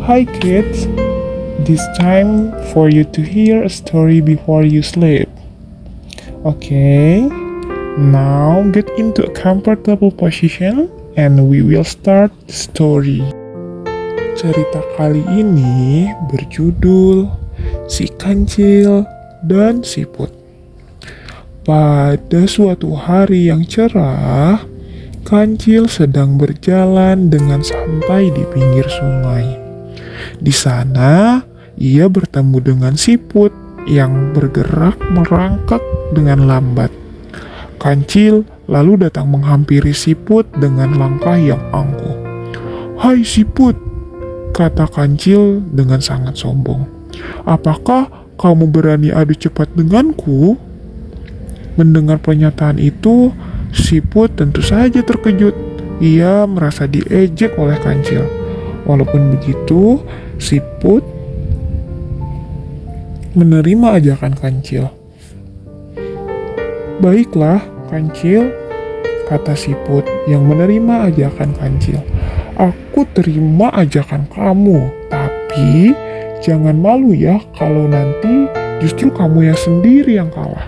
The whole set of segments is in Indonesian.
Hi kids, this time for you to hear a story before you sleep. Okay, now get into a comfortable position and we will start the story. Cerita kali ini berjudul Si Kancil dan Siput. Pada suatu hari yang cerah, Kancil sedang berjalan dengan santai di pinggir sungai. Di sana, ia bertemu dengan Siput yang bergerak merangkak dengan lambat. Kancil lalu datang menghampiri Siput dengan langkah yang angkuh. "Hai Siput," kata Kancil dengan sangat sombong. "Apakah kamu berani adu cepat denganku?" Mendengar pernyataan itu, Siput tentu saja terkejut. Ia merasa diejek oleh Kancil. Walaupun begitu, Siput menerima ajakan Kancil. "Baiklah, Kancil," kata Siput yang menerima ajakan Kancil. "Aku terima ajakan kamu, tapi jangan malu ya kalau nanti justru kamu yang sendiri yang kalah."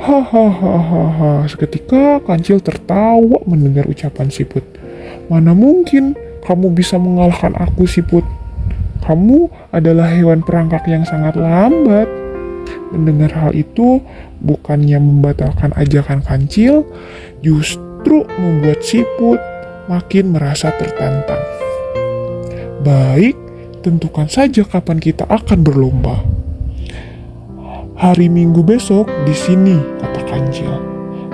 Hahaha, seketika Kancil tertawa mendengar ucapan Siput. "Mana mungkin kamu bisa mengalahkan aku, Siput. Kamu adalah hewan perangkak yang sangat lambat." Mendengar hal itu, bukannya membatalkan ajakan Kancil, justru membuat Siput makin merasa tertantang. "Baik, tentukan saja kapan kita akan berlomba." "Hari Minggu besok di sini," kata Kancil.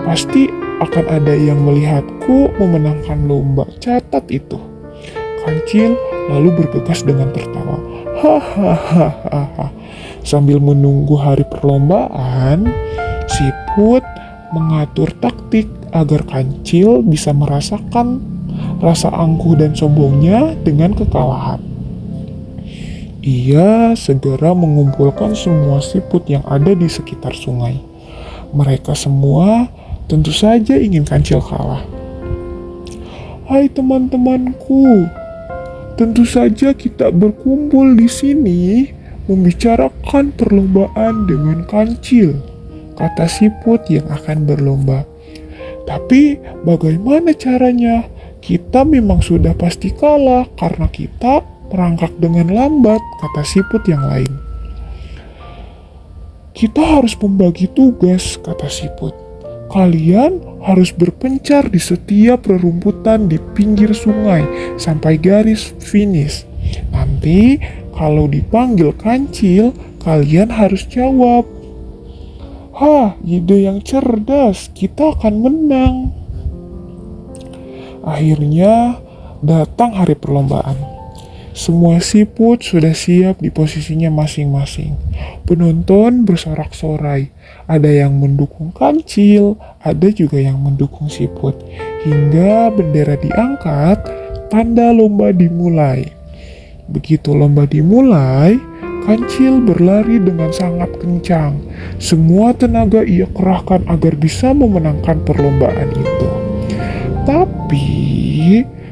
"Pasti akan ada yang melihatku memenangkan lomba, catat itu." Kancil lalu bergegas dengan tertawa. Hahaha. Sambil menunggu hari perlombaan, Siput mengatur taktik agar Kancil bisa merasakan rasa angkuh dan sombongnya dengan kekalahan. Ia segera mengumpulkan semua siput yang ada di sekitar sungai. Mereka semua tentu saja ingin Kancil kalah. "Hai teman-temanku, tentu saja kita berkumpul di sini membicarakan perlombaan dengan Kancil," kata Siput yang akan berlomba. "Tapi bagaimana caranya? Kita memang sudah pasti kalah karena kita merangkak dengan lambat," kata Siput yang lain. "Kita harus membagi tugas," kata Siput. "Kalian harus berpencar di setiap rerumputan di pinggir sungai sampai garis finish. Nanti kalau dipanggil Kancil, kalian harus jawab." Ide yang cerdas, kita akan menang." Akhirnya datang hari perlombaan. Semua siput sudah siap di posisinya masing-masing. Penonton bersorak-sorai. Ada yang mendukung Kancil, ada juga yang mendukung Siput. Hingga bendera diangkat, tanda lomba dimulai. Begitu lomba dimulai, Kancil berlari dengan sangat kencang. Semua tenaga ia kerahkan agar bisa memenangkan perlombaan itu. Tapi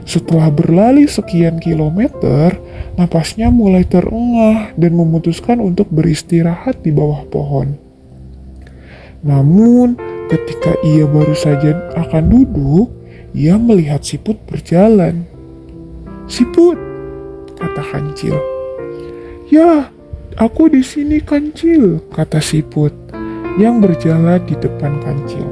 setelah berlari sekian kilometer, napasnya mulai terengah dan memutuskan untuk beristirahat di bawah pohon. Namun, ketika ia baru saja akan duduk, ia melihat Siput berjalan. "Siput," kata Kancil. "Ya, aku di sini Kancil," kata Siput yang berjalan di depan Kancil.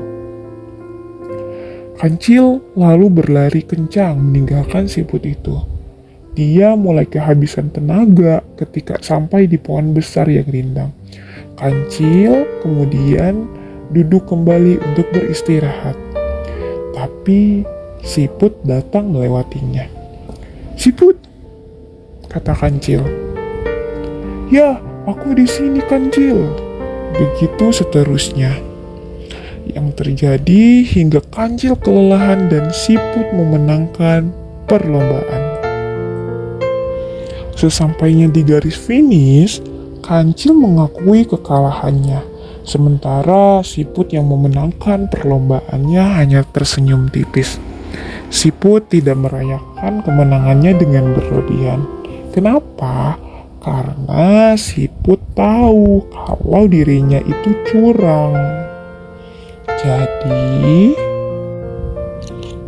Kancil lalu berlari kencang meninggalkan Siput itu. Dia mulai kehabisan tenaga ketika sampai di pohon besar yang rindang. Kancil kemudian duduk kembali untuk beristirahat. Tapi Siput datang melewatinya. "Siput," kata Kancil. "Ya, aku di sini Kancil." Begitu seterusnya. Yang terjadi hingga Kancil kelelahan dan Siput memenangkan perlombaan. Sesampainya di garis finish, Kancil mengakui kekalahannya. Sementara Siput yang memenangkan perlombaannya hanya tersenyum tipis. Siput tidak merayakan kemenangannya dengan berlebihan. Kenapa? Karena siput tahu kalau dirinya itu curang. Jadi,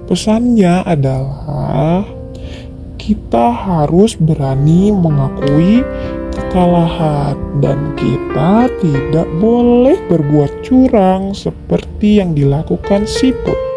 pesannya adalah kita harus berani mengakui kekalahan dan kita tidak boleh berbuat curang seperti yang dilakukan siput.